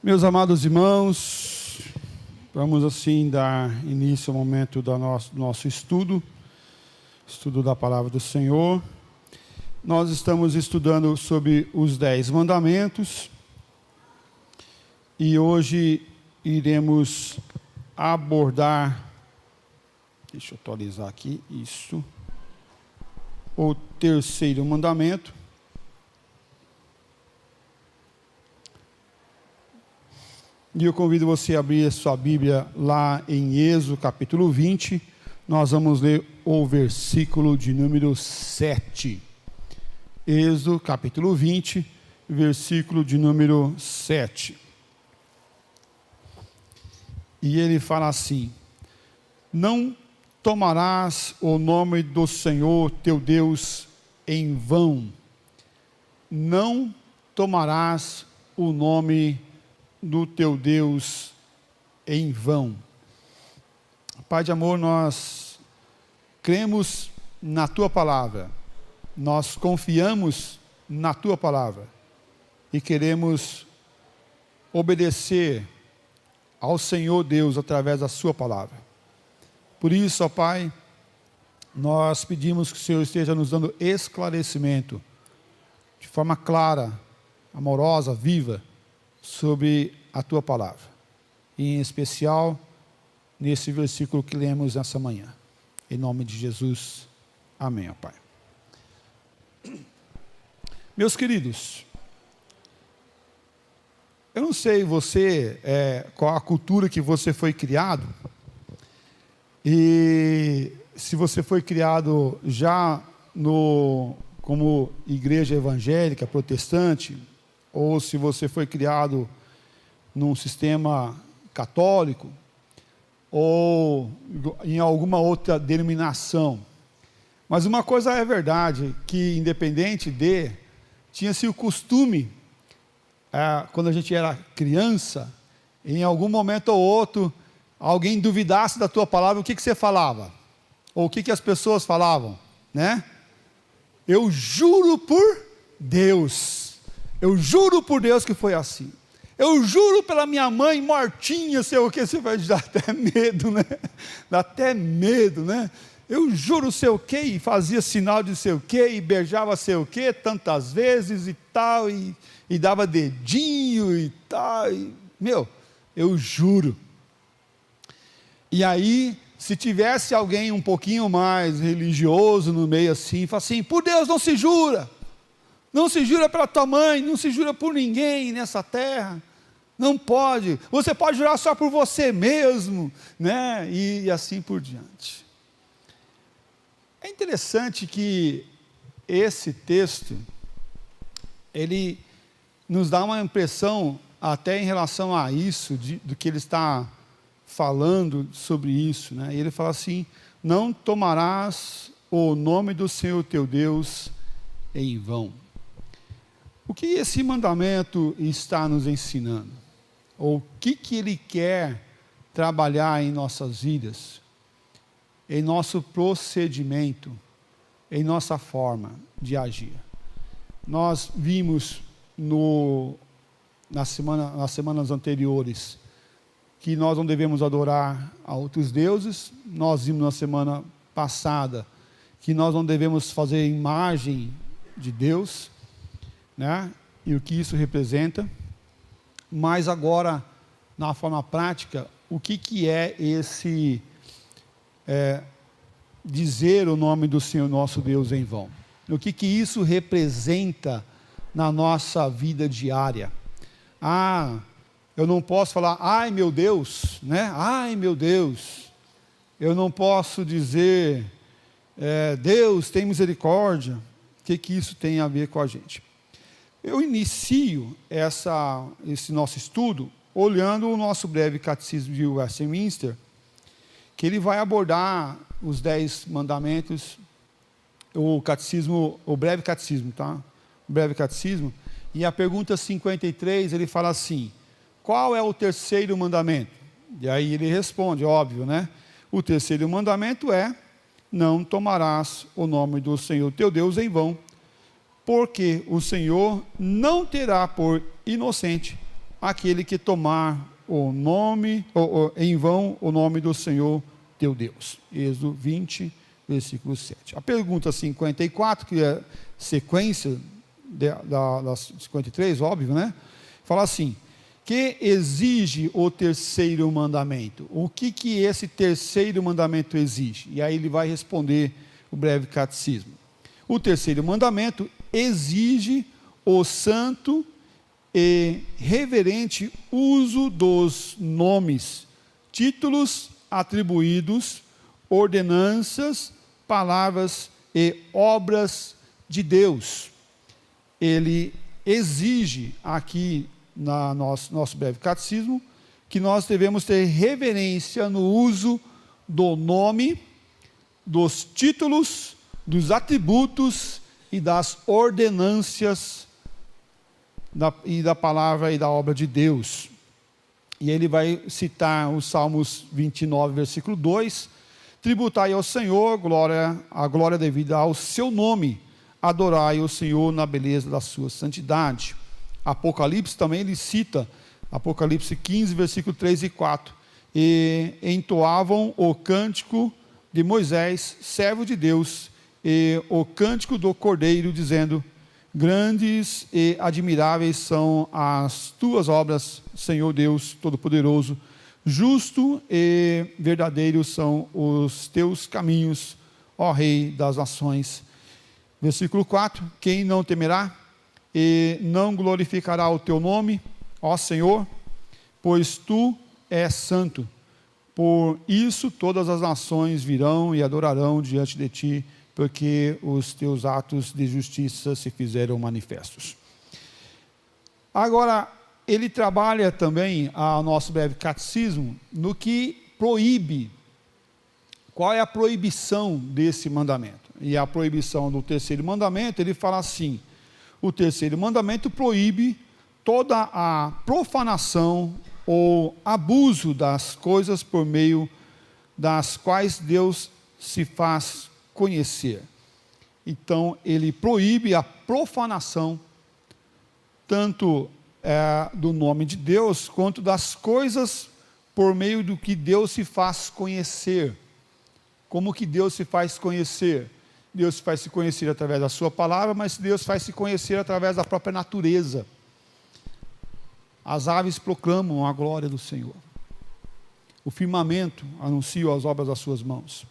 Meus amados irmãos, vamos assim dar início ao momento do nosso estudo da Palavra do Senhor. Nós estamos estudando sobre os 10 mandamentos e hoje iremos abordar, deixa eu atualizar aqui, isso, o terceiro mandamento. E eu convido você a abrir a sua Bíblia lá em Êxodo, capítulo 20. Nós vamos ler o versículo de número 7. Êxodo, capítulo 20, versículo de número 7. E ele fala assim: não tomarás o nome do Senhor teu Deus em vão. Não tomarás o nome do teu Deus em vão. Pai de amor, nós cremos na tua palavra, nós confiamos na tua palavra e queremos obedecer ao Senhor Deus através da sua palavra. Por isso, ó Pai, nós pedimos que o Senhor esteja nos dando esclarecimento de forma clara, amorosa, viva, sobre a tua palavra, e em especial nesse versículo que lemos nessa manhã. Em nome de Jesus, amém, ó Pai. Meus queridos, eu não sei você, qual a cultura que você foi criado, e se você foi criado já como igreja evangélica, protestante, ou se você foi criado num sistema católico, ou em alguma outra denominação. Mas uma coisa é verdade, que independente tinha-se o costume, quando a gente era criança, em algum momento ou outro, alguém duvidasse da tua palavra, o que você falava? Ou o que as pessoas falavam, né? Eu juro por Deus. Eu juro por Deus que foi assim. Eu juro pela minha mãe mortinha, sei o que, você vai dar até medo, né? Dá até medo, né? Eu juro sei o que, e fazia sinal de sei o que, e beijava sei o que, tantas vezes e tal, e dava dedinho e tal, eu juro. E aí, se tivesse alguém um pouquinho mais religioso no meio assim, fala assim, por Deus não se jura. Não se jura pela tua mãe, não se jura por ninguém nessa terra, não pode, você pode jurar só por você mesmo, né? E assim por diante. É interessante que esse texto, ele nos dá uma impressão, até em relação a isso, do que ele está falando sobre isso, né? E ele fala assim, não tomarás o nome do Senhor teu Deus em vão. O que esse mandamento está nos ensinando? Ou o que ele quer trabalhar em nossas vidas? Em nosso procedimento, em nossa forma de agir. Nós vimos nas semanas anteriores que nós não devemos adorar a outros deuses. Nós vimos na semana passada que nós não devemos fazer imagem de Deus, né? E o que isso representa. Mas agora, na forma prática, o que é esse dizer o nome do Senhor nosso Deus em vão? O que isso representa na nossa vida diária? Eu não posso falar, ai meu Deus, né? Ai meu Deus. Eu não posso dizer, Deus tem misericórdia. O que isso tem a ver com a gente? Eu inicio esse nosso estudo olhando o nosso breve catecismo de Westminster, que ele vai abordar os 10 mandamentos, o breve catecismo, tá? O breve catecismo, e a pergunta 53, ele fala assim, qual é o terceiro mandamento? E aí ele responde, óbvio, né? O terceiro mandamento é, não tomarás o nome do Senhor teu Deus em vão, porque o Senhor não terá por inocente aquele que tomar o nome, em vão o nome do Senhor teu Deus. Êxodo 20, versículo 7. A pergunta 54, que é sequência da 53, óbvio, né? Fala assim: que exige o terceiro mandamento? O que esse terceiro mandamento exige? E aí ele vai responder o breve catecismo. O terceiro mandamento exige o santo e reverente uso dos nomes, títulos atribuídos, ordenanças, palavras e obras de Deus. Ele exige aqui no nosso breve catecismo que nós devemos ter reverência no uso do nome, dos títulos, dos atributos e das ordenâncias e da palavra e da obra de Deus. E ele vai citar os Salmos 29, versículo 2: tributai ao Senhor a glória devida ao seu nome, adorai o Senhor na beleza da sua santidade. Apocalipse também ele cita, Apocalipse 15, versículo 3 e 4: e entoavam o cântico de Moisés, servo de Deus, e o cântico do Cordeiro, dizendo: grandes e admiráveis são as tuas obras, Senhor Deus Todo-Poderoso, justo e verdadeiro são os teus caminhos, ó Rei das nações. Versículo 4: quem não temerá e não glorificará o teu nome, ó Senhor, pois tu és santo. Por isso todas as nações virão e adorarão diante de ti, porque os teus atos de justiça se fizeram manifestos. Agora, ele trabalha também, ao nosso breve catecismo, no que proíbe. Qual é a proibição desse mandamento? E a proibição do terceiro mandamento, ele fala assim: o terceiro mandamento proíbe toda a profanação ou abuso das coisas por meio das quais Deus se faz conhecer. Então, ele proíbe a profanação tanto do nome de Deus, quanto das coisas por meio do que Deus se faz conhecer. Como que Deus se faz conhecer? Deus se faz se conhecer através da sua palavra, mas Deus faz se conhecer através da própria natureza. As aves proclamam a glória do Senhor. O firmamento anuncia as obras das suas mãos.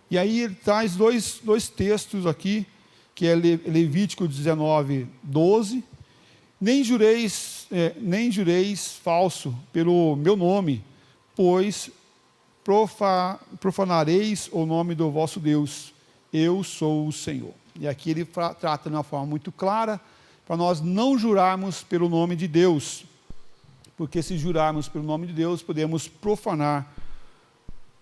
E aí ele traz dois textos aqui, que é Levítico 19, 12. Nem jureis falso pelo meu nome, pois profanareis o nome do vosso Deus. Eu sou o Senhor. E aqui ele trata de uma forma muito clara, para nós não jurarmos pelo nome de Deus, porque se jurarmos pelo nome de Deus, podemos profanar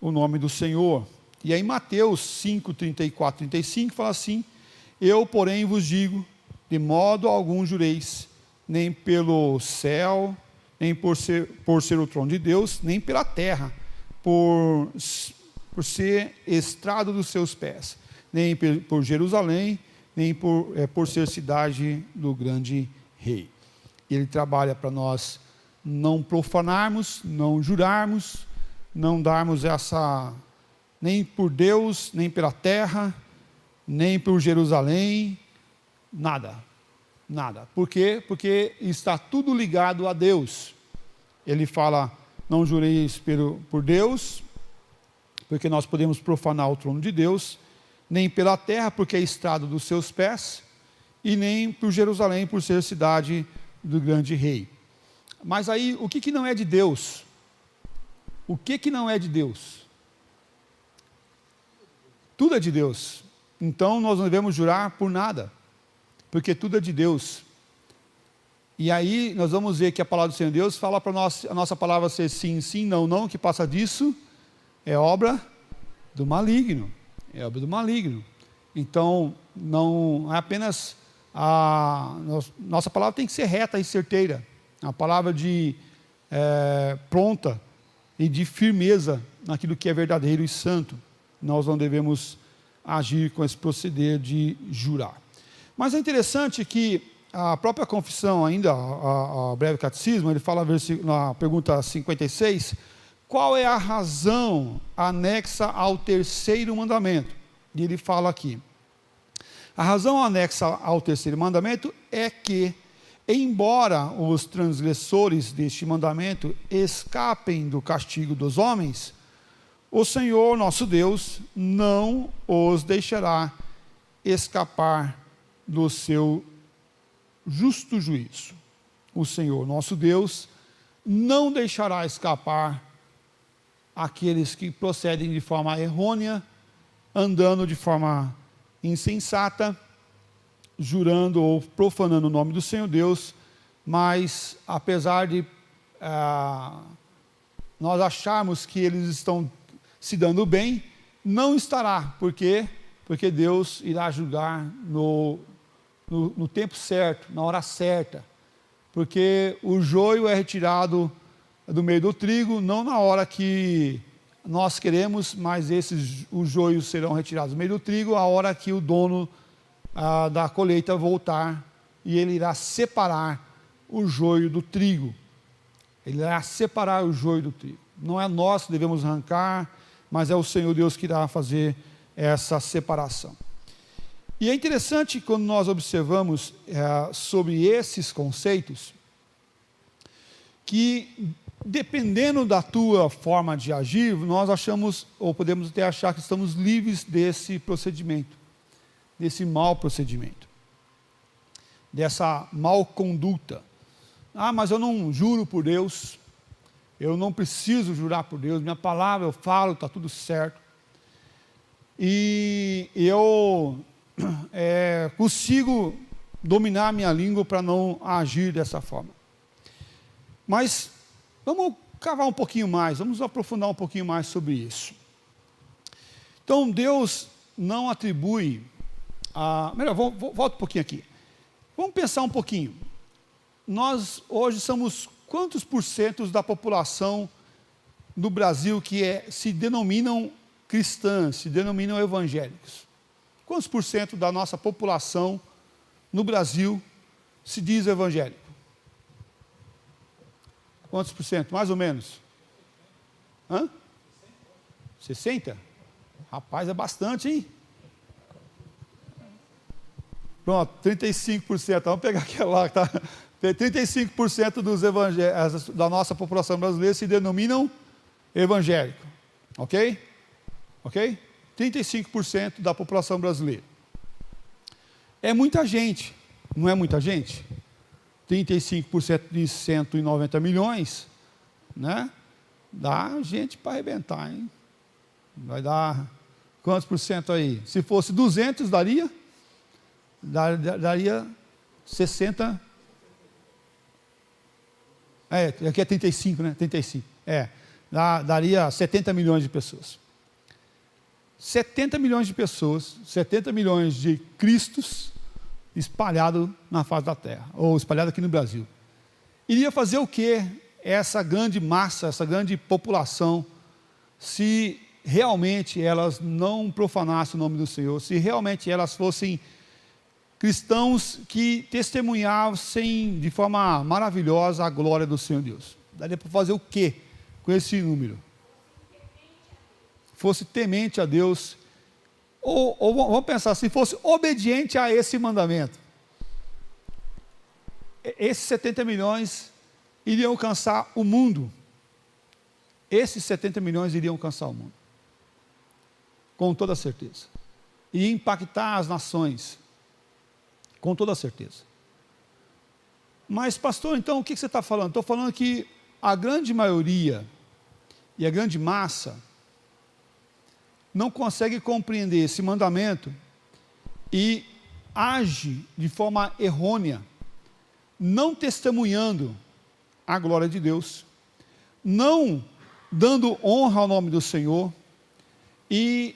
o nome do Senhor. E aí Mateus 5, 34, 35 fala assim: eu, porém, vos digo, de modo algum jureis, nem pelo céu, nem por ser o trono de Deus, nem pela terra, por ser estrado dos seus pés, nem por Jerusalém, nem por ser cidade do grande rei. Ele trabalha para nós não profanarmos, não jurarmos, não darmos nem por Deus, nem pela terra, nem por Jerusalém, nada. Por quê? Porque está tudo ligado a Deus. Ele fala: não jureis por Deus, porque nós podemos profanar o trono de Deus, nem pela terra, porque é estrado dos seus pés, e nem por Jerusalém, por ser cidade do grande rei. Mas aí, o que não é de Deus? O que não é de Deus? Tudo é de Deus. Então nós não devemos jurar por nada, porque tudo é de Deus. E aí nós vamos ver que a palavra do Senhor Deus fala para nós, a nossa palavra ser sim, sim, não, não, que passa disso é obra do maligno. É obra do maligno. Então, não é apenas nossa palavra tem que ser reta e certeira. A palavra pronta e de firmeza naquilo que é verdadeiro e santo. Nós não devemos agir com esse proceder de jurar. Mas é interessante que a própria confissão ainda, a breve catecismo, ele fala na pergunta 56, qual é a razão anexa ao terceiro mandamento? E ele fala aqui, a razão anexa ao terceiro mandamento é que, embora os transgressores deste mandamento escapem do castigo dos homens, o Senhor nosso Deus não os deixará escapar do seu justo juízo. O Senhor nosso Deus não deixará escapar aqueles que procedem de forma errônea, andando de forma insensata, jurando ou profanando o nome do Senhor Deus, mas apesar de nós acharmos que eles estão se dando bem, não estará. Por quê? Porque Deus irá julgar no tempo certo, na hora certa. Porque o joio é retirado do meio do trigo, não na hora que nós queremos, mas os joios serão retirados do meio do trigo, a hora que o dono da colheita voltar, e ele irá separar o joio do trigo. Ele irá separar o joio do trigo. Não é nós que devemos arrancar, mas é o Senhor Deus que irá fazer essa separação. E é interessante quando nós observamos sobre esses conceitos, que dependendo da tua forma de agir, nós achamos, ou podemos até achar que estamos livres desse procedimento, desse mau procedimento, dessa mal conduta. Mas eu não juro por Deus, eu não preciso jurar por Deus, minha palavra eu falo, está tudo certo. E eu consigo dominar minha língua para não agir dessa forma. Mas vamos cavar um pouquinho mais, vamos aprofundar um pouquinho mais sobre isso. Então Deus não atribui, volta um pouquinho aqui. Vamos pensar um pouquinho. Nós hoje somos quantos por cento da população no Brasil que se denominam cristãs, se denominam evangélicos? Quantos por cento da nossa população no Brasil se diz evangélico? Quantos por cento? Mais ou menos? 60? Rapaz, é bastante, hein? Pronto, 35%. Vamos pegar aquela lá que está... 35% dos evangélicos da nossa população brasileira se denominam evangélico. Ok? Ok? 35% da população brasileira. É muita gente, não é muita gente? 35% de 190 milhões, né? Dá gente para arrebentar, hein? Vai dar quantos por cento aí? Se fosse 200, daria 60. Aqui é 35, né? 35. Daria 70 milhões de pessoas. 70 milhões de pessoas, 70 milhões de cristos espalhados na face da terra, ou espalhados aqui no Brasil. Iria fazer o que essa grande massa, essa grande população, se realmente elas não profanassem o nome do Senhor, se realmente elas fossem cristãos que testemunhassem de forma maravilhosa a glória do Senhor Deus? Daria para fazer o que com esse número? Fosse temente a Deus, ou vamos pensar, se fosse obediente a esse mandamento, esses 70 milhões iriam alcançar o mundo. Esses 70 milhões iriam alcançar o mundo, com toda certeza, e impactar as nações, com toda certeza. Mas pastor, então o que você está falando? Estou falando que a grande maioria e a grande massa não consegue compreender esse mandamento e age de forma errônea, não testemunhando a glória de Deus, não dando honra ao nome do Senhor e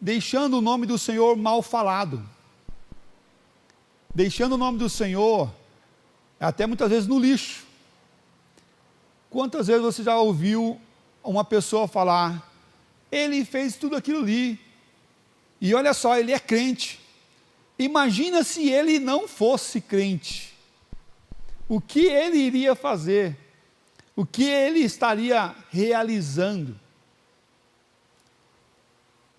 deixando o nome do Senhor mal falado, deixando o nome do Senhor até muitas vezes no lixo. Quantas vezes você já ouviu uma pessoa falar: ele fez tudo aquilo ali, e olha só, ele é crente, imagina se ele não fosse crente. O que ele iria fazer? O que ele estaria realizando?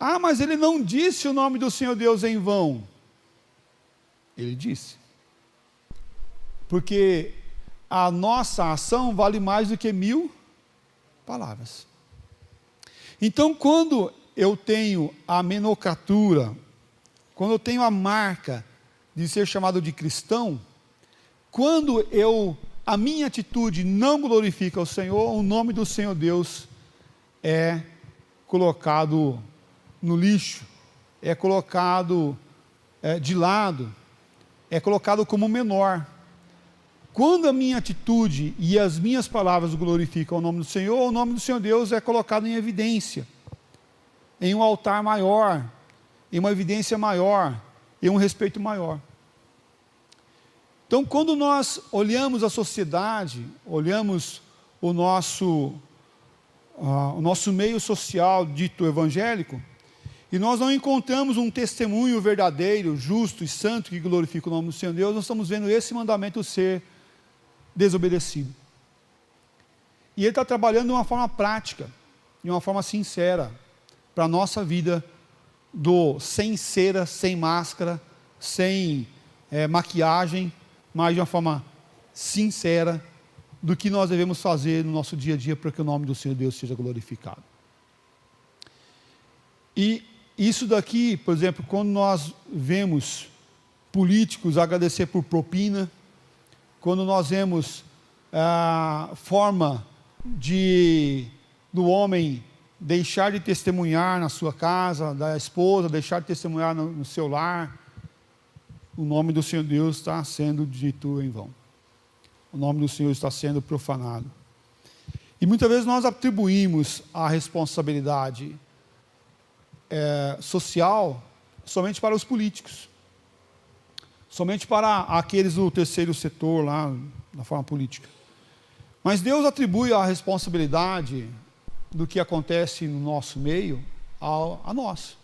Ah, mas ele não disse o nome do Senhor Deus em vão. Ele disse. Porque a nossa ação vale mais do que 1000 palavras. Então, quando eu tenho a nomenclatura, quando eu tenho a marca de ser chamado de cristão, quando a minha atitude não glorifica o Senhor, o nome do Senhor Deus é colocado no lixo, é colocado de lado, é colocado como menor. Quando a minha atitude e as minhas palavras glorificam o nome do Senhor, o nome do Senhor Deus é colocado em evidência, em um altar maior, em uma evidência maior, em um respeito maior. Então, quando nós olhamos a sociedade, olhamos o nosso meio social dito evangélico, e nós não encontramos um testemunho verdadeiro, justo e santo que glorifica o nome do Senhor Deus, nós estamos vendo esse mandamento ser desobedecido. E ele está trabalhando de uma forma prática, de uma forma sincera, para a nossa vida, sem cera, sem máscara, sem maquiagem, mas de uma forma sincera, do que nós devemos fazer no nosso dia a dia, para que o nome do Senhor Deus seja glorificado. E isso daqui, por exemplo, quando nós vemos políticos agradecer por propina, quando nós vemos a forma do homem deixar de testemunhar na sua casa, da esposa deixar de testemunhar no seu lar, o nome do Senhor Deus está sendo dito em vão. O nome do Senhor está sendo profanado. E muitas vezes nós atribuímos a responsabilidade social somente para os políticos, somente para aqueles do terceiro setor lá, na forma política. Mas Deus atribui a responsabilidade do que acontece no nosso meio a nós.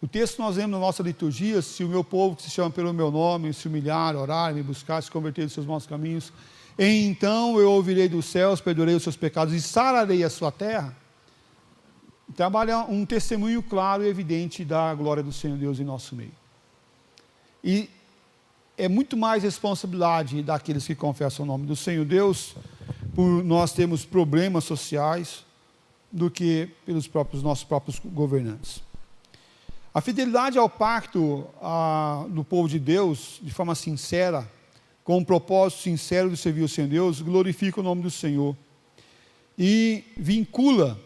O texto que nós vemos na nossa liturgia: se o meu povo que se chama pelo meu nome se humilhar, orar, me buscar, se converter dos seus maus caminhos, então eu ouvirei dos céus, perdoarei os seus pecados e sararei a sua terra. Trabalha um testemunho claro e evidente da glória do Senhor Deus em nosso meio. E é muito mais responsabilidade daqueles que confessam o nome do Senhor Deus, por nós termos problemas sociais, do que pelos nossos próprios governantes. A fidelidade ao pacto do povo de Deus, de forma sincera, com um propósito sincero de servir o Senhor Deus, glorifica o nome do Senhor e vincula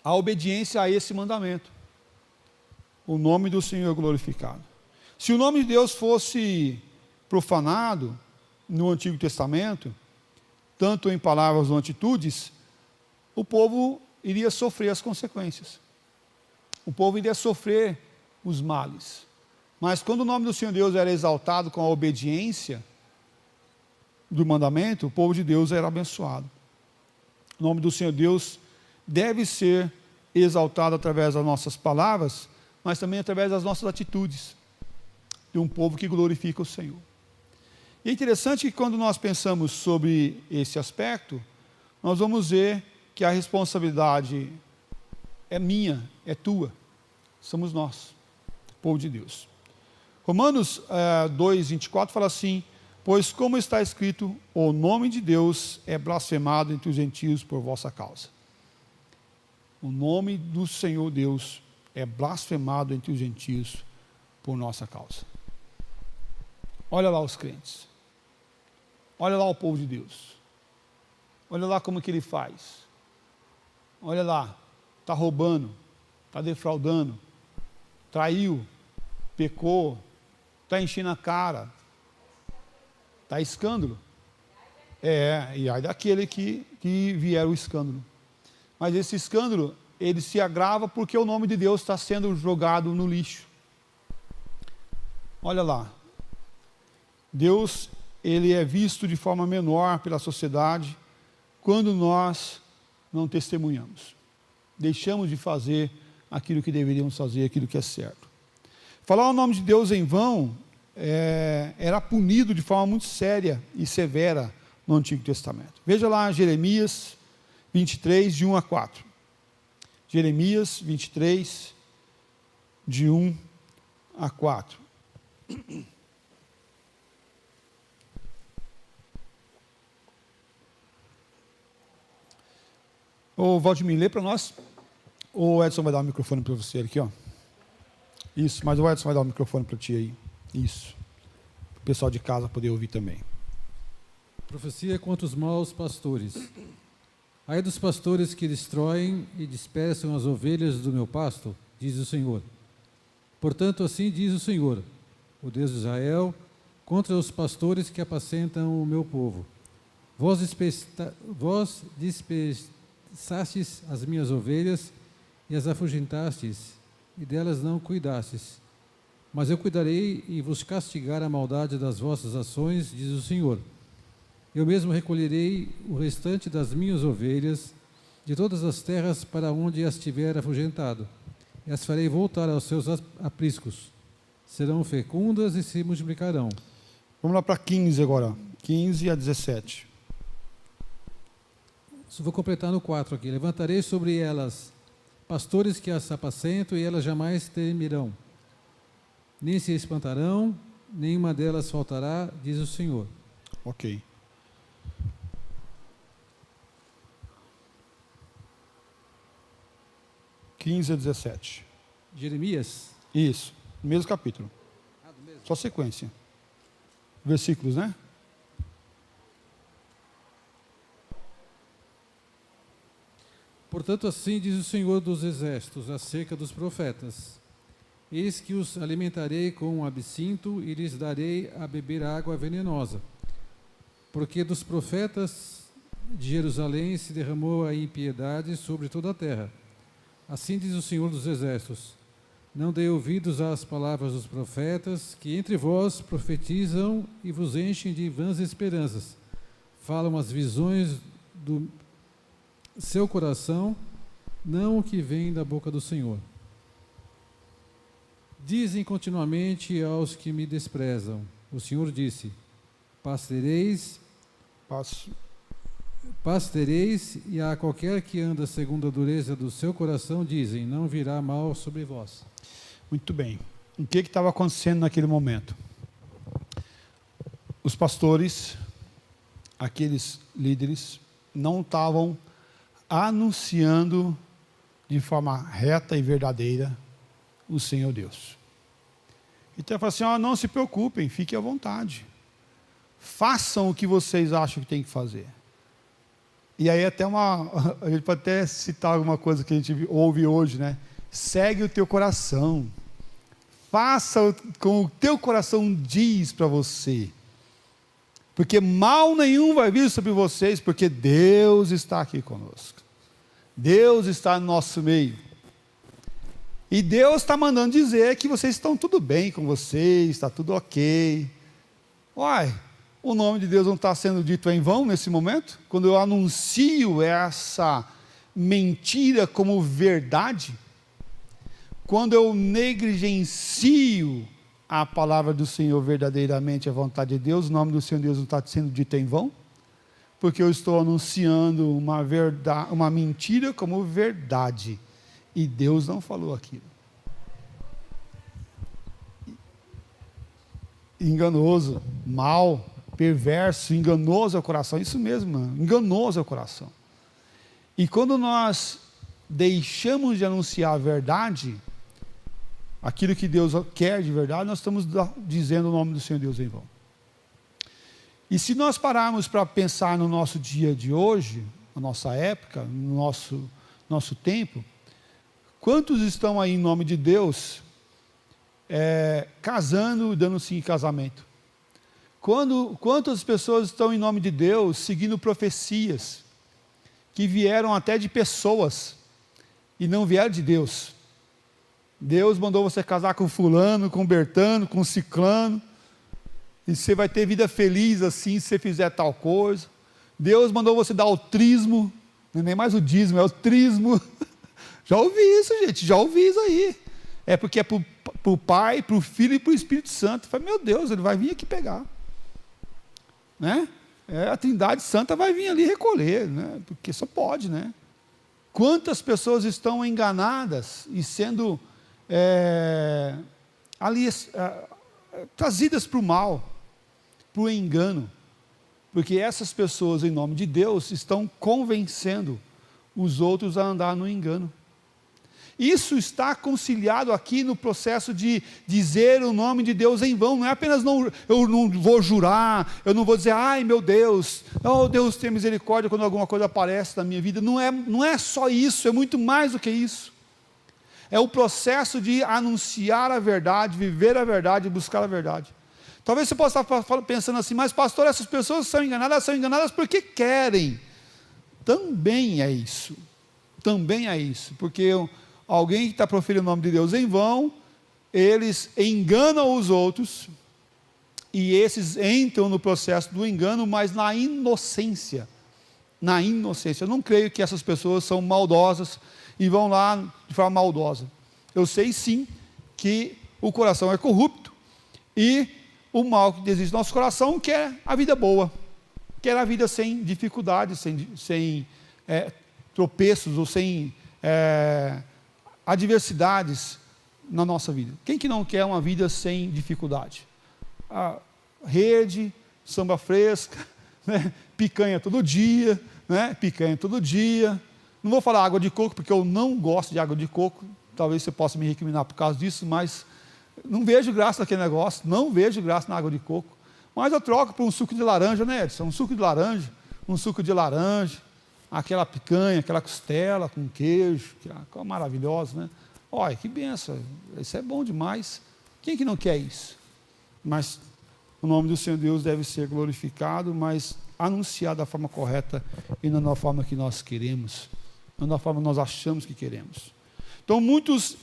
a obediência a esse mandamento. O nome do Senhor é glorificado. Se o nome de Deus fosse profanado no Antigo Testamento, tanto em palavras ou atitudes, o povo iria sofrer as consequências. O povo iria sofrer os males. Mas quando o nome do Senhor Deus era exaltado com a obediência do mandamento, o povo de Deus era abençoado. O nome do Senhor Deus deve ser exaltado através das nossas palavras, mas também através das nossas atitudes, de um povo que glorifica o Senhor. E é interessante que quando nós pensamos sobre esse aspecto, nós vamos ver que a responsabilidade é minha, é tua, somos nós, povo de Deus. Romanos 2:24 fala assim: pois como está escrito, o nome de Deus é blasfemado entre os gentios por vossa causa. O nome do Senhor Deus é blasfemado entre os gentios por nossa causa. Olha lá os crentes, olha lá o povo de Deus, olha lá como que ele faz, olha lá, está roubando, está defraudando, traiu, pecou, está enchendo a cara, está escândalo. E aí daquele que vier o escândalo. Mas esse escândalo, ele se agrava porque o nome de Deus está sendo jogado no lixo. Olha lá, Deus, ele é visto de forma menor pela sociedade quando nós não testemunhamos. Deixamos de fazer aquilo que deveríamos fazer, aquilo que é certo. Falar o nome de Deus em vão era punido de forma muito séria e severa no Antigo Testamento. Veja lá Jeremias 23, de 1 a 4. Jeremias 23, de 1 a 4. Ô Valdemir, lê para nós. O Edson vai dar o microfone para você aqui, ó. Isso, mas o Edson vai dar o microfone para ti aí. Isso. Para o pessoal de casa poder ouvir também. Profecia contra os maus pastores. Ai dos pastores que destroem e dispersam as ovelhas do meu pasto, diz o Senhor. Portanto, assim diz o Senhor, o Deus de Israel, contra os pastores que apacentam o meu povo. Vós dispersastes as minhas ovelhas e as afugentastes, e delas não cuidastes. Mas eu cuidarei e vos castigar a maldade das vossas ações, diz o Senhor. Eu mesmo recolherei o restante das minhas ovelhas de todas as terras para onde as tiver afugentado, e as farei voltar aos seus apriscos. Serão fecundas e se multiplicarão. Vamos lá para 15 agora. 15 a 17. Vou completar no 4 aqui. Levantarei sobre elas pastores que as apacentam, e elas jamais temerão. Nem se espantarão, nenhuma delas faltará, diz o Senhor. Ok. (15 a 17). Jeremias? Isso, mesmo capítulo. Só sequência. Versículos, né? Portanto, assim diz o Senhor dos Exércitos, acerca dos profetas: eis que os alimentarei com absinto e lhes darei a beber água venenosa. Porque dos profetas de Jerusalém se derramou a impiedade sobre toda a terra. Assim diz o Senhor dos Exércitos: não dei ouvidos às palavras dos profetas, que entre vós profetizam e vos enchem de vãs esperanças. Falam as visões do seu coração, não o que vem da boca do Senhor. Dizem continuamente aos que me desprezam: o Senhor disse, pastoreis, e a qualquer que anda segundo a dureza do seu coração, dizem, não virá mal sobre vós. Muito bem. O que estava acontecendo naquele momento? Os pastores, aqueles líderes, não estavam anunciando de forma reta e verdadeira o Senhor Deus. Então ele fala assim, não se preocupem, fiquem à vontade. Façam o que vocês acham que tem que fazer. E aí a gente pode até citar alguma coisa que a gente ouve hoje, né? Segue o teu coração. Faça como o teu coração diz para você. Porque mal nenhum vai vir sobre vocês, porque Deus está aqui conosco. Deus está no nosso meio. E Deus está mandando dizer que vocês estão tudo bem com vocês, está tudo ok. Uai, o nome de Deus não está sendo dito em vão nesse momento? Quando eu anuncio essa mentira como verdade, quando eu negligencio a palavra do Senhor verdadeiramente, a vontade de Deus, o nome do Senhor Deus não está sendo dito em vão? Porque eu estou anunciando uma mentira como verdade. E Deus não falou aquilo. Enganoso, mal, perverso, enganoso é o coração. Isso mesmo, enganoso é o coração. E quando nós deixamos de anunciar a verdade, aquilo que Deus quer de verdade, nós estamos dizendo o nome do Senhor Deus em vão. E se nós pararmos para pensar no nosso dia de hoje, na nossa época, no nosso tempo, quantos estão aí em nome de Deus, casando e dando sim em casamento? Quantas pessoas estão em nome de Deus, seguindo profecias, que vieram até de pessoas, e não vieram de Deus? Deus mandou você casar com fulano, com Bertano, com ciclano, e você vai ter vida feliz assim, se você fizer tal coisa. Deus mandou você dar o trismo, não é nem mais o dízimo, é o trismo. Já ouvi isso, gente, já ouvi isso aí. É porque é por para o Pai, para o Filho e para o Espírito Santo. Eu falei, meu Deus, ele vai vir aqui pegar. Né? A Trindade Santa vai vir ali recolher, né? Porque só pode, né? Quantas pessoas estão enganadas e sendo trazidas para o mal, para o engano, porque essas pessoas, em nome de Deus, estão convencendo os outros a andar no engano. Isso está conciliado aqui no processo de dizer o nome de Deus em vão. Não é apenas eu não vou jurar, eu não vou dizer, ai meu Deus, oh Deus tem misericórdia quando alguma coisa aparece na minha vida. Não é só isso, é muito mais do que isso. É o processo de anunciar a verdade, viver a verdade e buscar a verdade. Talvez você possa estar pensando assim, mas pastor, essas pessoas são enganadas porque querem. Também é isso. Também é isso. Porque alguém que está proferindo o nome de Deus em vão, eles enganam os outros, e esses entram no processo do engano, mas na inocência. Na inocência. Eu não creio que essas pessoas são maldosas e vão lá de forma maldosa. Eu sei sim que o coração é corrupto e o mal que existe no nosso coração quer a vida boa, quer a vida sem dificuldades, sem tropeços ou sem adversidades na nossa vida. Quem que não quer uma vida sem dificuldade? Rede, samba fresca, né? Picanha todo dia, né? Picanha todo dia. Não vou falar água de coco, porque eu não gosto de água de coco. Talvez você possa me recriminar por causa disso, mas não vejo graça naquele negócio, não vejo graça na água de coco. Mas eu troco por um suco de laranja, né, Edson? Um suco de laranja, aquela picanha, aquela costela com queijo, que é maravilhosa, né? Olha, que benção, isso é bom demais. Quem que não quer isso? Mas o nome do Senhor Deus deve ser glorificado, mas anunciado da forma correta e não da forma que nós queremos, não da forma que nós achamos que queremos. Então, muitos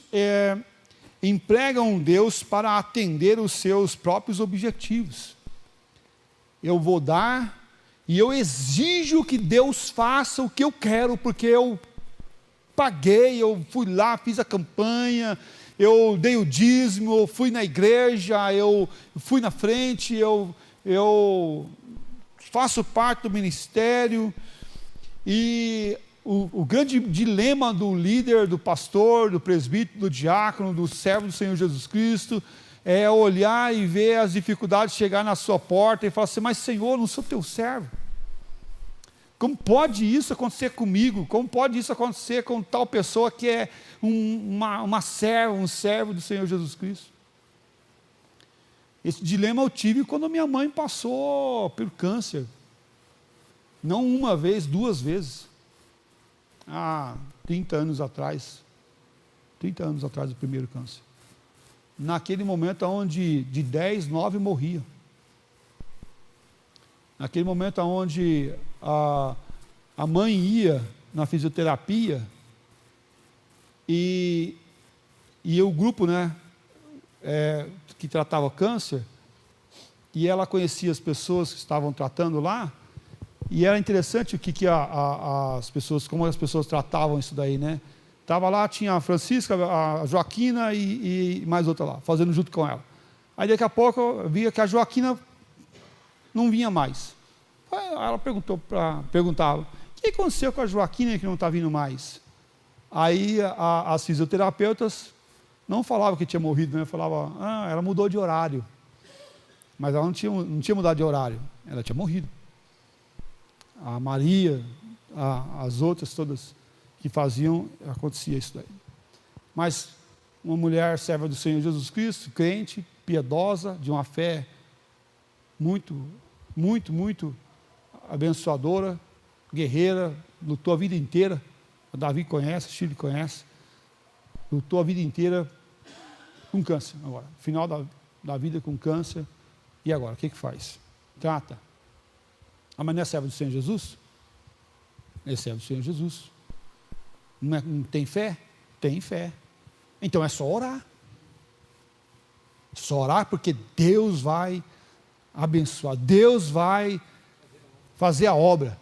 empregam Deus para atender os seus próprios objetivos. Eu vou dar e eu exijo que Deus faça o que eu quero, porque eu paguei, eu fui lá, fiz a campanha, eu dei o dízimo, eu fui na igreja, eu fui na frente, eu faço parte do ministério. E o grande dilema do líder, do pastor, do presbítero, do diácono, do servo do Senhor Jesus Cristo, é olhar e ver as dificuldades chegar na sua porta e falar assim, mas Senhor, eu não sou teu servo. Como pode isso acontecer comigo? Como pode isso acontecer com tal pessoa que é um servo do Senhor Jesus Cristo? Esse dilema eu tive quando minha mãe passou pelo câncer. Não uma vez, 2 vezes. Há 30 anos atrás. 30 anos atrás do primeiro câncer. Naquele momento onde de 10, 9 morria. Naquele momento onde a mãe ia na fisioterapia e o grupo, né, que tratava câncer, e ela conhecia as pessoas que estavam tratando lá, e era interessante o que as pessoas, como as pessoas tratavam isso daí, né? Estava lá, tinha a Francisca, a Joaquina e mais outra lá, fazendo junto com ela. Aí daqui a pouco eu via que a Joaquina não vinha mais. Ela perguntava, o que aconteceu com a Joaquina que não está vindo mais? Aí as fisioterapeutas não falavam que tinha morrido, né? Falavam, ela mudou de horário. Mas ela não tinha mudado de horário, ela tinha morrido. A Maria, as outras todas que faziam, acontecia isso daí. Mas uma mulher serva do Senhor Jesus Cristo, crente, piedosa, de uma fé muito, muito, muito abençoadora, guerreira, lutou a vida inteira, a Davi conhece, a Chile conhece, lutou a vida inteira com câncer agora, final da vida com câncer, e agora, o que faz? Trata. Mas não é servo do Senhor Jesus? É servo do Senhor Jesus. Não tem fé? Tem fé. Então é só orar. Só orar porque Deus vai abençoar, Deus vai fazer a obra,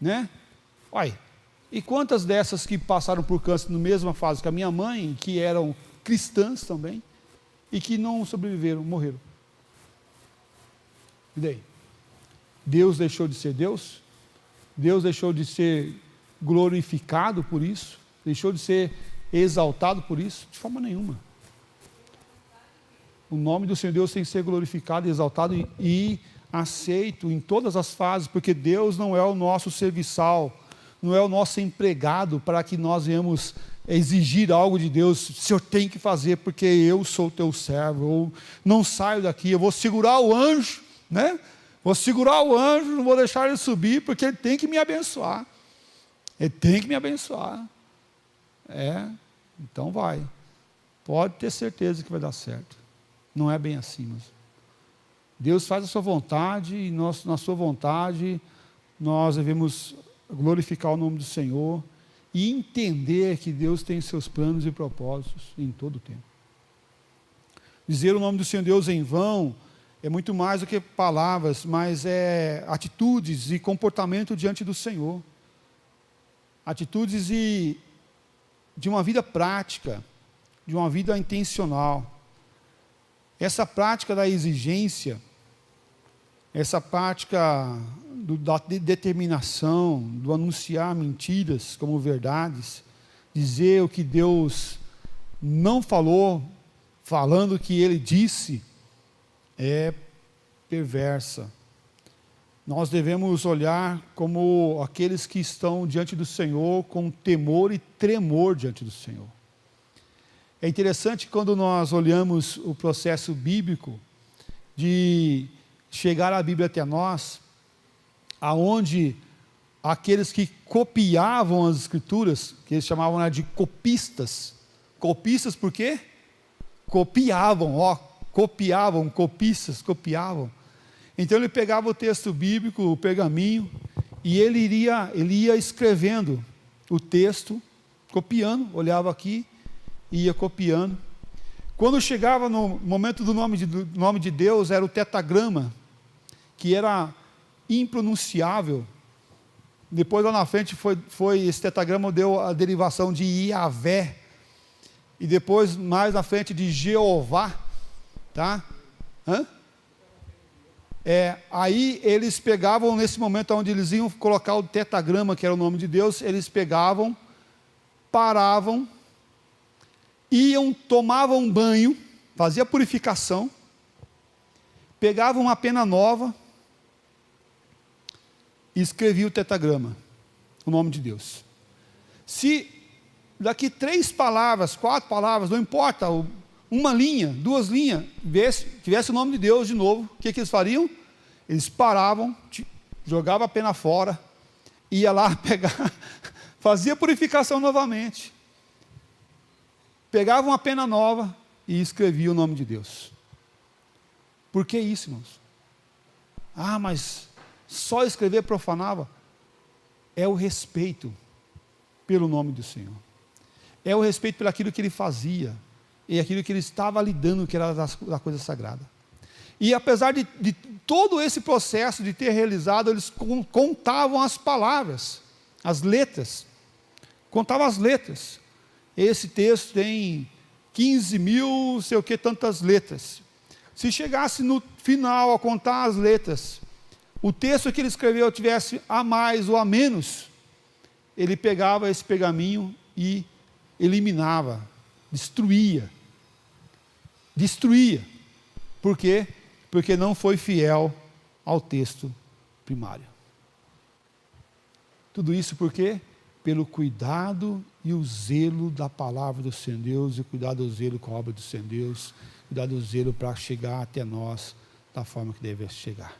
né? Olha, e quantas dessas que passaram por câncer na mesma fase que a minha mãe, que eram cristãs também, e que não sobreviveram, morreram. E daí? Deus deixou de ser Deus? Deus deixou de ser glorificado por isso? Deixou de ser exaltado por isso? De forma nenhuma. O nome do Senhor Deus tem que ser glorificado, exaltado e aceito em todas as fases, porque Deus não é o nosso serviçal, não é o nosso empregado para que nós venhamos exigir algo de Deus. O Senhor tem que fazer porque eu sou teu servo, eu não saio daqui, eu vou segurar o anjo, né? Vou segurar o anjo, não vou deixar ele subir, porque ele tem que me abençoar. Ele tem que me abençoar. Então vai. Pode ter certeza que vai dar certo. Não é bem assim, mas Deus faz a sua vontade, e nós, na sua vontade, nós devemos glorificar o nome do Senhor e entender que Deus tem seus planos e propósitos em todo o tempo. Dizer o nome do Senhor Deus em vão é muito mais do que palavras, mas é atitudes e comportamento diante do Senhor. Atitudes de uma vida prática, de uma vida intencional. Essa prática da exigência, essa prática da determinação, do anunciar mentiras como verdades, dizer o que Deus não falou, falando o que Ele disse, é perversa. Nós devemos olhar como aqueles que estão diante do Senhor com temor e tremor diante do Senhor. É interessante quando nós olhamos o processo bíblico de chegar a Bíblia até nós, aonde aqueles que copiavam as Escrituras, que eles chamavam de copistas. Copistas por quê? Copiavam, copistas, copiavam. Então ele pegava o texto bíblico, o pergaminho, e ele ia escrevendo o texto, copiando, olhava aqui, ia copiando. Quando chegava no momento do nome de Deus, era o tetagrama, que era impronunciável. Depois lá na frente esse tetagrama deu a derivação de Iavé, e depois mais na frente de Jeová, tá? Aí eles pegavam, nesse momento onde eles iam colocar o tetagrama, que era o nome de Deus, eles pegavam, paravam, iam, tomavam um banho, fazia purificação, pegavam uma pena nova e escrevia o tetagrama, o nome de Deus. Se daqui 3 palavras, 4 palavras, não importa, uma linha, 2 linhas, tivesse o nome de Deus de novo, o que eles fariam? Eles paravam, jogavam a pena fora, ia lá pegar, fazia purificação novamente, pegavam uma pena nova e escrevia o nome de Deus. Por que isso, irmãos? Mas só escrever profanava. É o respeito pelo nome do Senhor. É o respeito pelo aquilo que ele fazia, e aquilo que ele estava lidando, que era da coisa sagrada. E apesar de todo esse processo de ter realizado, eles contavam as palavras, as letras, contavam as letras. Esse texto tem 15 mil, sei o que, tantas letras. Se chegasse no final a contar as letras, o texto que ele escreveu tivesse a mais ou a menos, ele pegava esse pergaminho e eliminava, destruía. Por quê? Porque não foi fiel ao texto primário. Tudo isso por quê? Pelo cuidado e o zelo da palavra do Senhor Deus, e o cuidado e o zelo com a obra do Senhor Deus, cuidado e o zelo para chegar até nós da forma que deve chegar.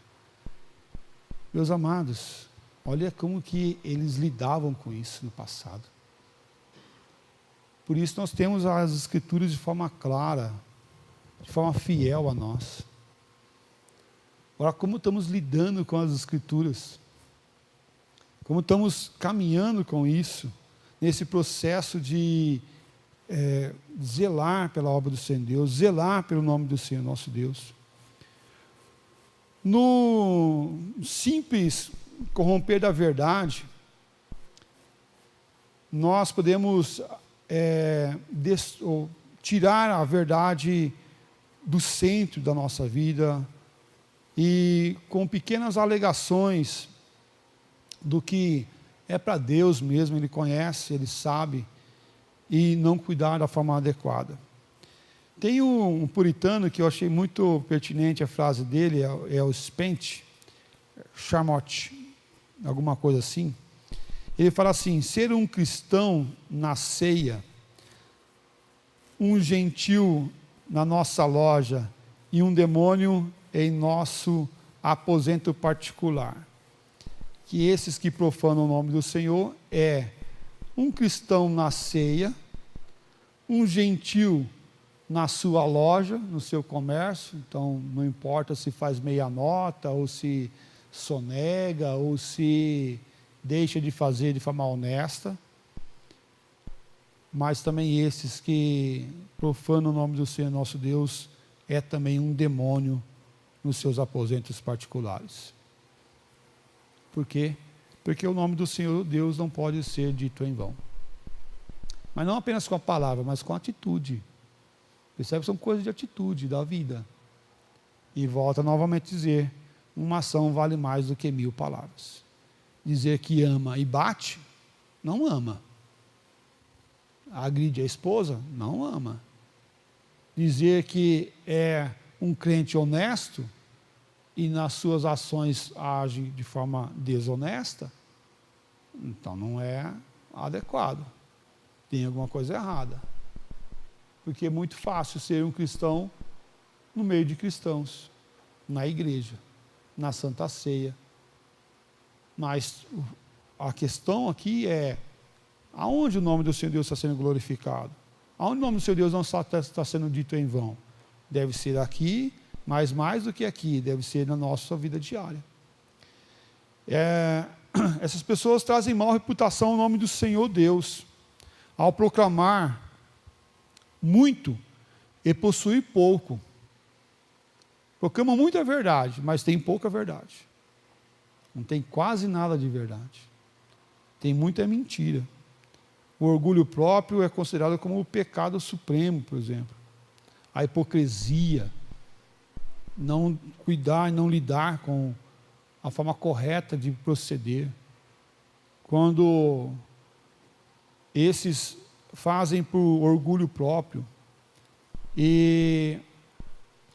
Meus amados, olha como que eles lidavam com isso no passado. Por isso nós temos as Escrituras de forma clara, de forma fiel a nós. Agora, como estamos lidando com as Escrituras? Como estamos caminhando com isso, nesse processo de zelar pela obra do Senhor Deus, zelar pelo nome do Senhor nosso Deus. No simples corromper da verdade, nós podemos tirar a verdade do centro da nossa vida e com pequenas alegações do que é para Deus mesmo, Ele conhece, Ele sabe, e não cuidar da forma adequada. Tem um puritano que eu achei muito pertinente a frase dele, é o Charmot, alguma coisa assim. Ele fala assim: ser um cristão na ceia, um gentil na nossa loja e um demônio em nosso aposento particular. Que esses que profanam o nome do Senhor é um cristão na ceia, um gentil na sua loja, no seu comércio, então não importa se faz meia nota, ou se sonega, ou se deixa de fazer de forma honesta, mas também esses que profanam o nome do Senhor nosso Deus, é também um demônio nos seus aposentos particulares. Por quê? Porque o nome do Senhor Deus não pode ser dito em vão. Mas não apenas com a palavra, mas com a atitude. Percebe? São coisas de atitude, da vida. E volta novamente a dizer, uma ação vale mais do que 1000 palavras. Dizer que ama e bate, não ama. Agride a esposa, não ama. Dizer que é um crente honesto e nas suas ações age de forma desonesta, então não é adequado. Tem alguma coisa errada. Porque é muito fácil ser um cristão no meio de cristãos, na igreja, na Santa Ceia. Mas a questão aqui é, aonde o nome do Senhor Deus está sendo glorificado? Aonde o nome do Senhor Deus não está sendo dito em vão? Deve ser aqui, mas mais do que aqui, deve ser na nossa vida diária. Essas pessoas trazem mal reputação ao nome do Senhor Deus, ao proclamar muito e possuir pouco. Proclamam muita verdade, mas tem pouca verdade. Não tem quase nada de verdade. Tem muita mentira. O orgulho próprio é considerado como o pecado supremo, por exemplo. A hipocrisia, não cuidar e não lidar com a forma correta de proceder. Quando esses fazem por orgulho próprio e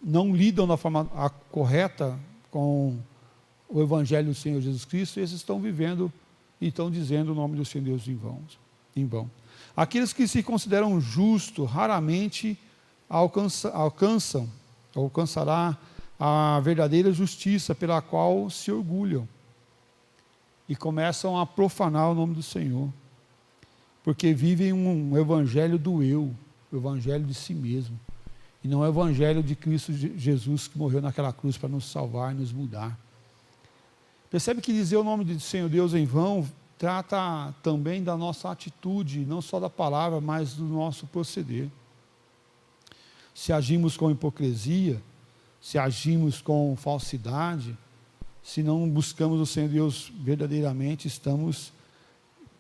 não lidam da forma correta com o Evangelho do Senhor Jesus Cristo, esses estão vivendo e estão dizendo o nome do Senhor Deus em vão. Aqueles que se consideram justos raramente alcançará a verdadeira justiça pela qual se orgulham e começam a profanar o nome do Senhor, porque vivem um evangelho do eu, o evangelho de si mesmo, e não o evangelho de Cristo Jesus que morreu naquela cruz para nos salvar e nos mudar. Percebe que dizer o nome do Senhor Deus em vão trata também da nossa atitude, não só da palavra, mas do nosso proceder. Se agimos com hipocrisia, se agimos com falsidade, se não buscamos o Senhor Deus verdadeiramente, estamos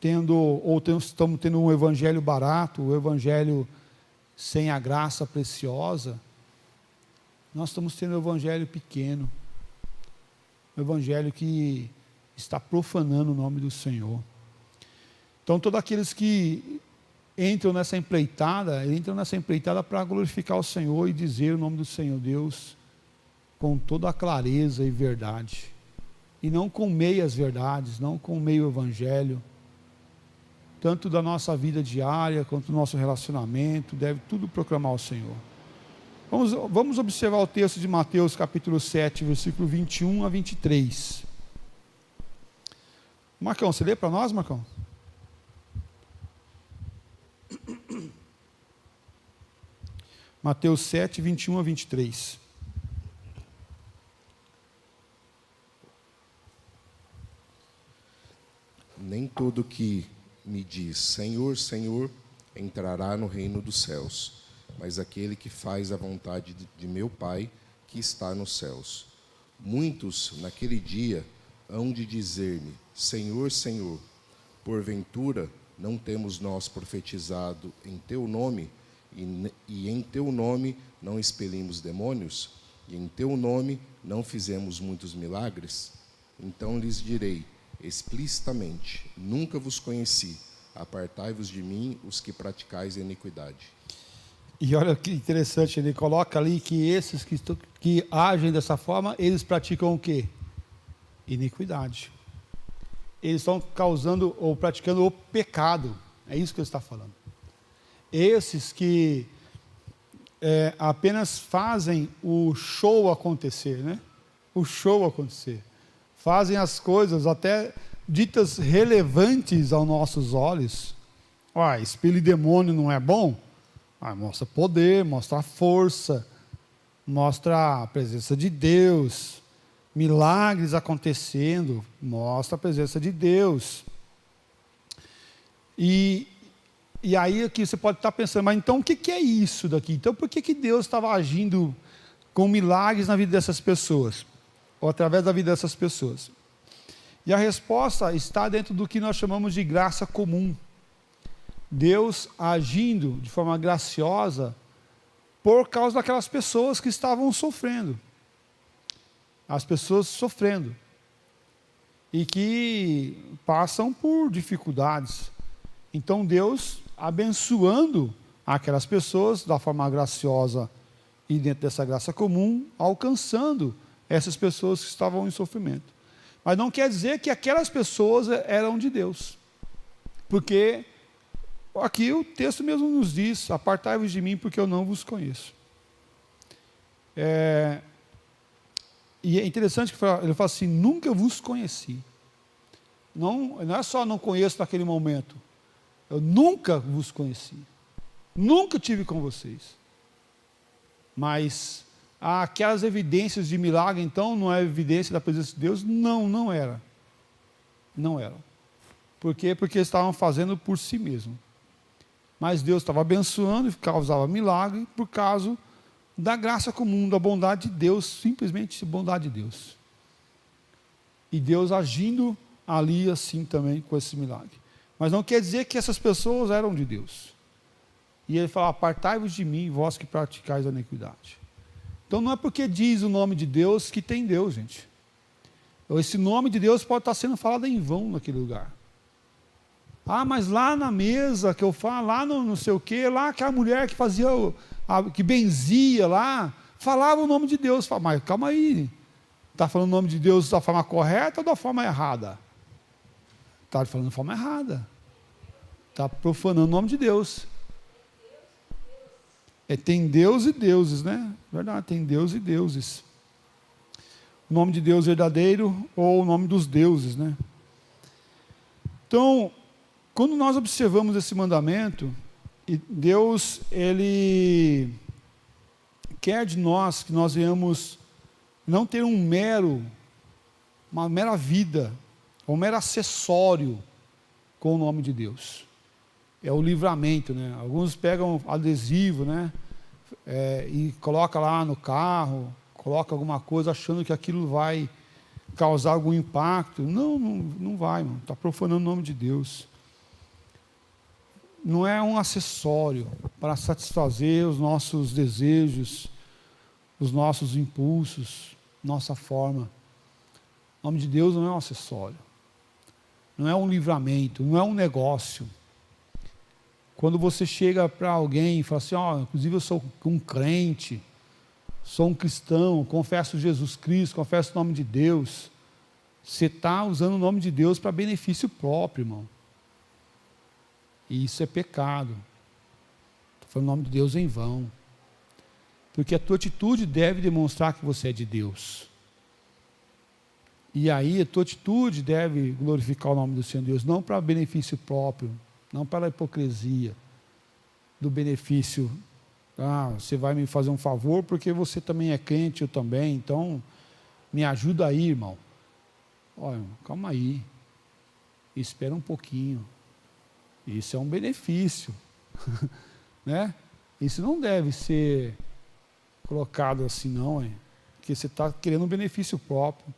tendo um evangelho barato, um evangelho sem a graça preciosa. Nós estamos tendo um evangelho pequeno, um evangelho que está profanando o nome do Senhor. Então, todos aqueles que entram nessa empreitada para glorificar o Senhor e dizer o nome do Senhor Deus com toda a clareza e verdade, e não com meias verdades, não com meio evangelho, tanto da nossa vida diária, quanto do nosso relacionamento, deve tudo proclamar o Senhor. Vamos observar o texto de Mateus capítulo 7, versículo 21 a 23. Marcão, você lê para nós, Marcão? Mateus 7, 21 a 23. Nem todo que me diz Senhor, Senhor, entrará no reino dos céus, mas aquele que faz a vontade de meu Pai que está nos céus. Muitos naquele dia hão de dizer-me, Senhor, Senhor, porventura não temos nós profetizado em teu nome, e em teu nome não expelimos demônios, e em teu nome não fizemos muitos milagres? Então lhes direi explicitamente: nunca vos conheci, apartai-vos de mim, os que praticais a iniquidade. E olha que interessante, ele coloca ali que esses que agem dessa forma, eles praticam o quê? Iniquidade. Eles estão causando ou praticando o pecado. É isso que ele está falando. Esses que apenas fazem o show acontecer, né? O show acontecer. Fazem as coisas até ditas relevantes aos nossos olhos. Expelir demônio não é bom? Mostra poder, mostra força, mostra a presença de Deus, milagres acontecendo, mostra a presença de Deus. E aí aqui você pode estar pensando, mas então o que é isso daqui? Então por que Deus estava agindo com milagres na vida dessas pessoas? Ou através da vida dessas pessoas? E a resposta está dentro do que nós chamamos de graça comum. Deus agindo de forma graciosa por causa daquelas pessoas que estavam sofrendo. As pessoas sofrendo. E que passam por dificuldades. Então Deus abençoando aquelas pessoas da forma graciosa e dentro dessa graça comum, alcançando essas pessoas que estavam em sofrimento. Mas não quer dizer que aquelas pessoas eram de Deus. Porque aqui o texto mesmo nos diz: apartai-vos de mim, porque eu não vos conheço. E é interessante que ele fala assim: nunca vos conheci. Não é só não conheço naquele momento. Eu nunca vos conheci. Nunca tive com vocês. Mas aquelas evidências de milagre, então, não é evidência da presença de Deus? Não era. Não era. Por quê? Porque estavam fazendo por si mesmo. Mas Deus estava abençoando e causava milagre por causa da graça comum, da bondade de Deus, simplesmente bondade de Deus. E Deus agindo ali assim também com esse milagre. Mas não quer dizer que essas pessoas eram de Deus. E ele fala: apartai-vos de mim, vós que praticais a iniquidade. Então não é porque diz o nome de Deus que tem Deus, gente. Esse nome de Deus pode estar sendo falado em vão naquele lugar. Mas lá na mesa que eu falo, lá no não sei o quê, lá aquela mulher que fazia, que benzia lá, falava o nome de Deus. Mas calma aí, está falando o nome de Deus da forma correta ou da forma errada? Está falando da forma errada. Está profanando o nome de Deus. Tem Deus e deuses, né? Verdade, tem Deus e deuses. O nome de Deus verdadeiro ou o nome dos deuses, né? Então, quando nós observamos esse mandamento, Deus, Ele quer de nós que nós venhamos não ter uma mera vida, um mero acessório com o nome de Deus. É o livramento, né? Alguns pegam adesivo, né? E coloca lá no carro, coloca alguma coisa achando que aquilo vai causar algum impacto. Não vai, mano. Está profanando o nome de Deus. Não é um acessório para satisfazer os nossos desejos, os nossos impulsos, nossa forma. O nome de Deus não é um acessório. Não é um livramento, não é um negócio. Quando você chega para alguém e fala assim: inclusive eu sou um crente, sou um cristão, confesso Jesus Cristo, confesso o nome de Deus. Você está usando o nome de Deus para benefício próprio, irmão. E isso é pecado. Estou falando o nome de Deus em vão. Porque a tua atitude deve demonstrar que você é de Deus. E aí a tua atitude deve glorificar o nome do Senhor Deus, não para benefício próprio, não para a hipocrisia do benefício. Você vai me fazer um favor porque você também é crente, eu também, então me ajuda aí, irmão. Olha, calma aí, espera um pouquinho. Isso é um benefício, né? Isso não deve ser colocado assim, não, porque você está querendo um benefício próprio.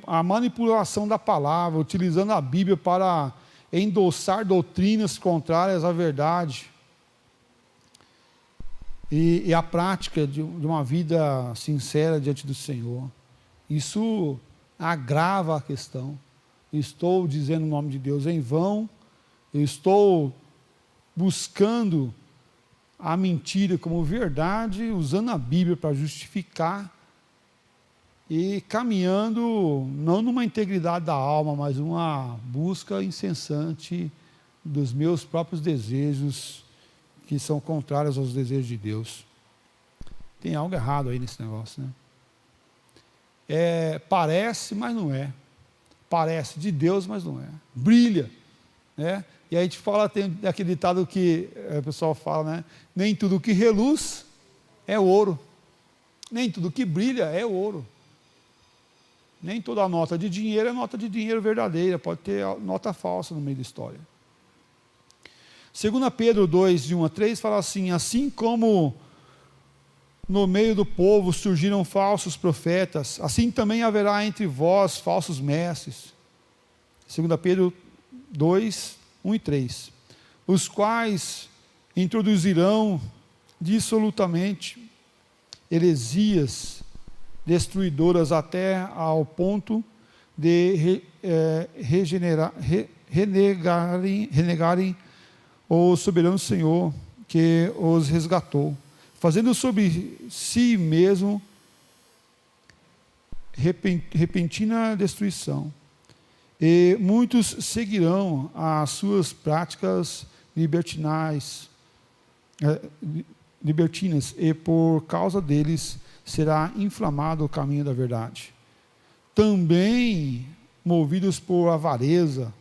A manipulação da palavra, utilizando a Bíblia para endossar doutrinas contrárias à verdade. e a prática de uma vida sincera diante do Senhor. Isso agrava a questão. Estou dizendo o nome de Deus em vão, eu estou buscando a mentira como verdade, usando a Bíblia para justificar e caminhando não numa integridade da alma, mas uma busca incessante dos meus próprios desejos, que são contrários aos desejos de Deus. Tem algo errado aí nesse negócio, né? Parece, mas não é. Parece de Deus, mas não é. Brilha, né? E aí a gente fala, tem aquele ditado que o pessoal fala, né? Nem tudo que reluz é ouro. Nem tudo que brilha é ouro. Nem toda nota de dinheiro é nota de dinheiro verdadeira. Pode ter nota falsa no meio da história. 2 Pedro 2, de 1 a 3, fala assim: assim como no meio do povo surgiram falsos profetas, assim também haverá entre vós falsos mestres. 2 Pedro 2, 1 e 3. Os quais introduzirão dissolutamente heresias destruidoras até ao ponto de renegarem o soberano Senhor que os resgatou, fazendo sobre si mesmo repentina destruição. E muitos seguirão as suas práticas libertinas, e por causa deles será inflamado o caminho da verdade. Também, movidos por avareza,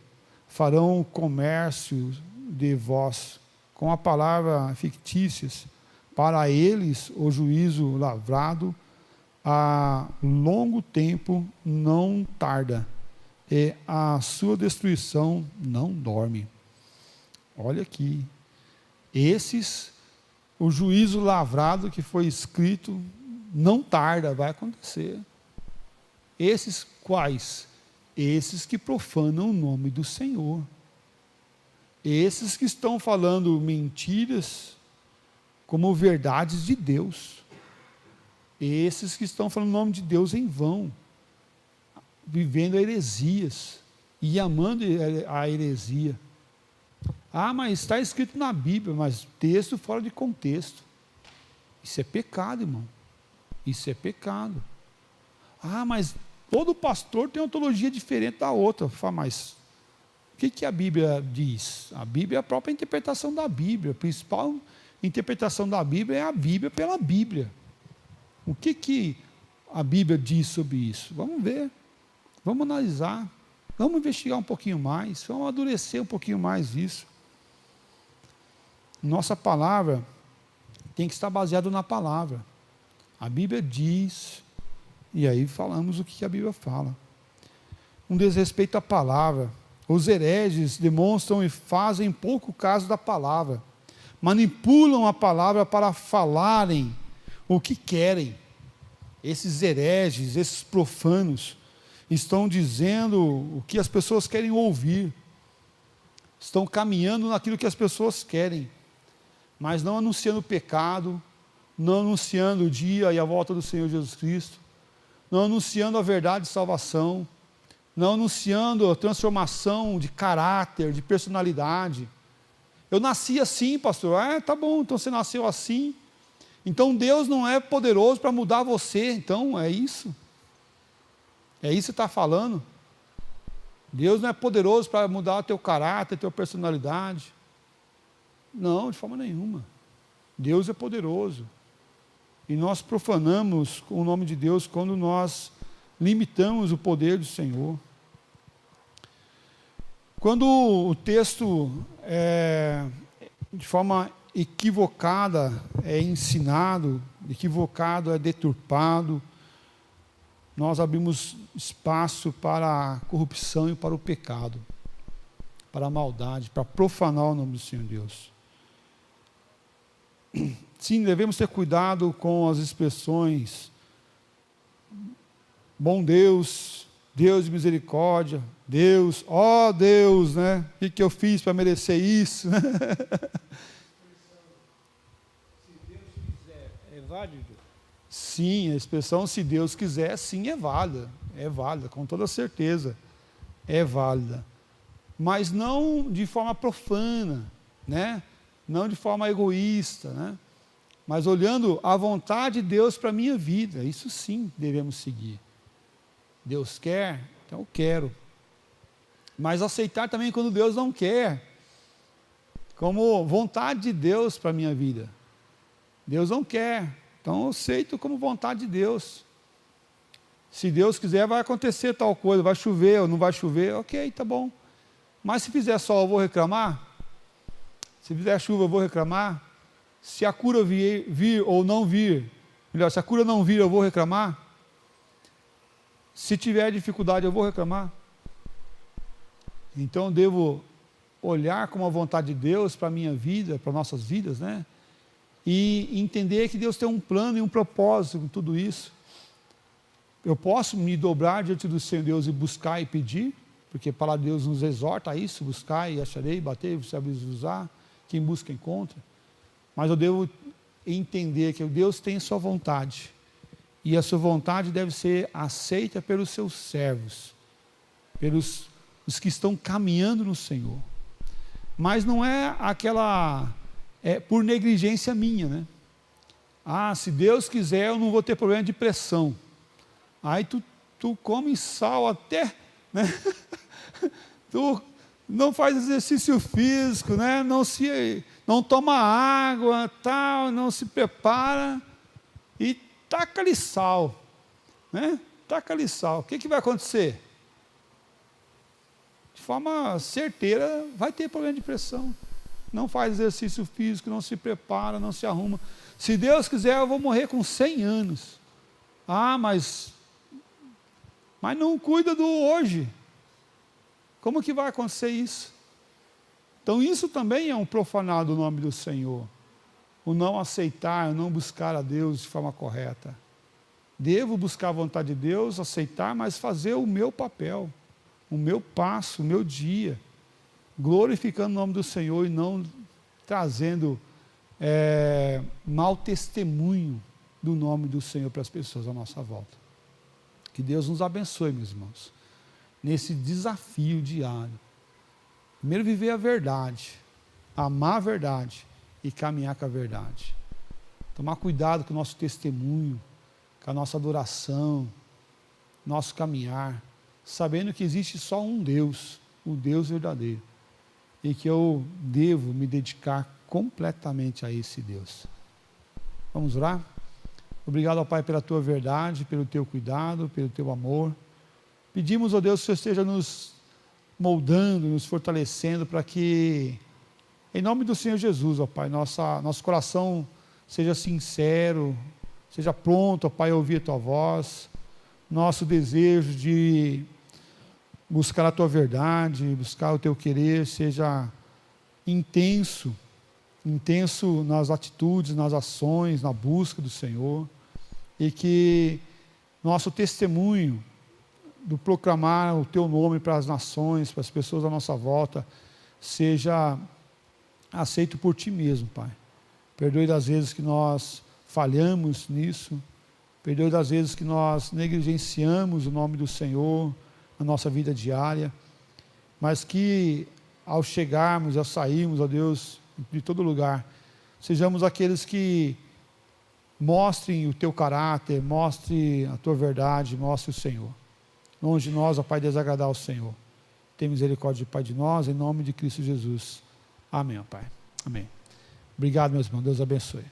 farão comércio de vós com a palavra fictícias, para eles o juízo lavrado a longo tempo não tarda, e a sua destruição não dorme. Olha aqui, o juízo lavrado que foi escrito, não tarda, vai acontecer. Esses quais? Esses que profanam o nome do Senhor. Esses que estão falando mentiras como verdades de Deus. Esses que estão falando o nome de Deus em vão, vivendo heresias e amando a heresia. Ah, mas está escrito na Bíblia, mas texto fora de contexto. Isso é pecado, irmão. Isso é pecado. Ah, mas todo pastor tem uma teologia diferente da outra. Fala, mas o que a Bíblia diz? A Bíblia é a própria interpretação da Bíblia. A principal interpretação da Bíblia é a Bíblia pela Bíblia. O que a Bíblia diz sobre isso? Vamos ver. Vamos analisar. Vamos investigar um pouquinho mais. Vamos amadurecer um pouquinho mais isso. Nossa palavra tem que estar baseada na palavra. A Bíblia diz, e aí falamos o que a Bíblia fala. Um desrespeito à palavra. Os hereges demonstram e fazem pouco caso da palavra. Manipulam a palavra para falarem o que querem. Esses hereges, esses profanos, estão dizendo o que as pessoas querem ouvir. Estão caminhando naquilo que as pessoas querem, mas não anunciando o pecado, não anunciando o dia e a volta do Senhor Jesus Cristo, não anunciando a verdade de salvação, não anunciando a transformação de caráter, de personalidade. Eu nasci assim, pastor. Tá bom, então você nasceu assim. Então Deus não é poderoso para mudar você. Então é isso. É isso que você está falando. Deus não é poderoso para mudar o teu caráter, a tua personalidade. Não, de forma nenhuma. Deus é poderoso. E nós profanamos o nome de Deus quando nós limitamos o poder do Senhor. Quando o texto de forma equivocada é ensinado, equivocado é deturpado, nós abrimos espaço para a corrupção e para o pecado, para a maldade, para profanar o nome do Senhor Deus. Sim, devemos ter cuidado com as expressões bom Deus, Deus de misericórdia, Deus, ó Deus, né? O que eu fiz para merecer isso? Se Deus válido? Sim, a expressão se Deus quiser, sim, é válida, com toda certeza, é válida. Mas não de forma profana, né? Não de forma egoísta, né? Mas olhando a vontade de Deus para a minha vida, isso sim devemos seguir. Deus quer, então eu quero. Mas aceitar também quando Deus não quer, como vontade de Deus para a minha vida. Deus não quer, então eu aceito como vontade de Deus. Se Deus quiser, vai acontecer tal coisa, vai chover ou não vai chover, ok, tá bom. Mas se fizer sol, eu vou reclamar? Se fizer chuva, eu vou reclamar? Se a cura vir ou não vir, melhor, se a cura não vir, eu vou reclamar? Se tiver dificuldade, eu vou reclamar? Então eu devo olhar como a vontade de Deus para a minha vida, para nossas vidas, né? E entender que Deus tem um plano e um propósito com tudo isso. Eu posso me dobrar diante do Senhor Deus e buscar e pedir, porque a palavra de Deus nos exorta a isso, buscar e acharei, bater, você abrirá, quem busca encontra. Mas eu devo entender que Deus tem sua vontade, e a sua vontade deve ser aceita pelos seus servos, pelos os que estão caminhando no Senhor. Mas não é por negligência minha, né? Ah, se Deus quiser, eu não vou ter problema de pressão. Aí tu come sal até, né? Tu não faz exercício físico, né? Não toma água, tal, não se prepara e taca-lhe sal, né? Taca-lhe sal. O que vai acontecer? De forma certeira, vai ter problema de pressão. Não faz exercício físico, não se prepara, não se arruma. Se Deus quiser, eu vou morrer com 100 anos. Ah, mas não cuida do hoje. Como que vai acontecer isso? Então isso também é um profanar do nome do Senhor. O não aceitar, o não buscar a Deus de forma correta. Devo buscar a vontade de Deus, aceitar, mas fazer o meu papel, o meu passo, o meu dia, glorificando o nome do Senhor e não trazendo mau testemunho do nome do Senhor para as pessoas à nossa volta. Que Deus nos abençoe, meus irmãos, nesse desafio diário. Primeiro, viver a verdade, amar a verdade e caminhar com a verdade. Tomar cuidado com o nosso testemunho, com a nossa adoração, nosso caminhar, sabendo que existe só um Deus, o Deus verdadeiro, e que eu devo me dedicar completamente a esse Deus. Vamos orar? Obrigado, ó Pai, pela Tua verdade, pelo Teu cuidado, pelo Teu amor. Pedimos, ó Deus, que o Senhor esteja nos moldando, nos fortalecendo, para que, em nome do Senhor Jesus, ó Pai, nosso coração seja sincero, seja pronto, ó Pai, a ouvir a Tua voz, nosso desejo de buscar a Tua verdade, buscar o Teu querer, seja intenso nas atitudes, nas ações, na busca do Senhor, e que nosso testemunho do proclamar o Teu nome para as nações, para as pessoas à nossa volta, seja aceito por Ti mesmo, Pai. Perdoe das vezes que nós falhamos nisso, perdoe das vezes que nós negligenciamos o nome do Senhor na nossa vida diária, mas que ao chegarmos, ao sairmos, ó Deus, de todo lugar, sejamos aqueles que mostrem o Teu caráter, mostre a Tua verdade, mostre o Senhor. Longe de nós, ó Pai, desagradar ao Senhor. Tem misericórdia, Pai, de nós, em nome de Cristo Jesus. Amém, ó Pai. Amém. Obrigado, meus irmãos. Deus abençoe.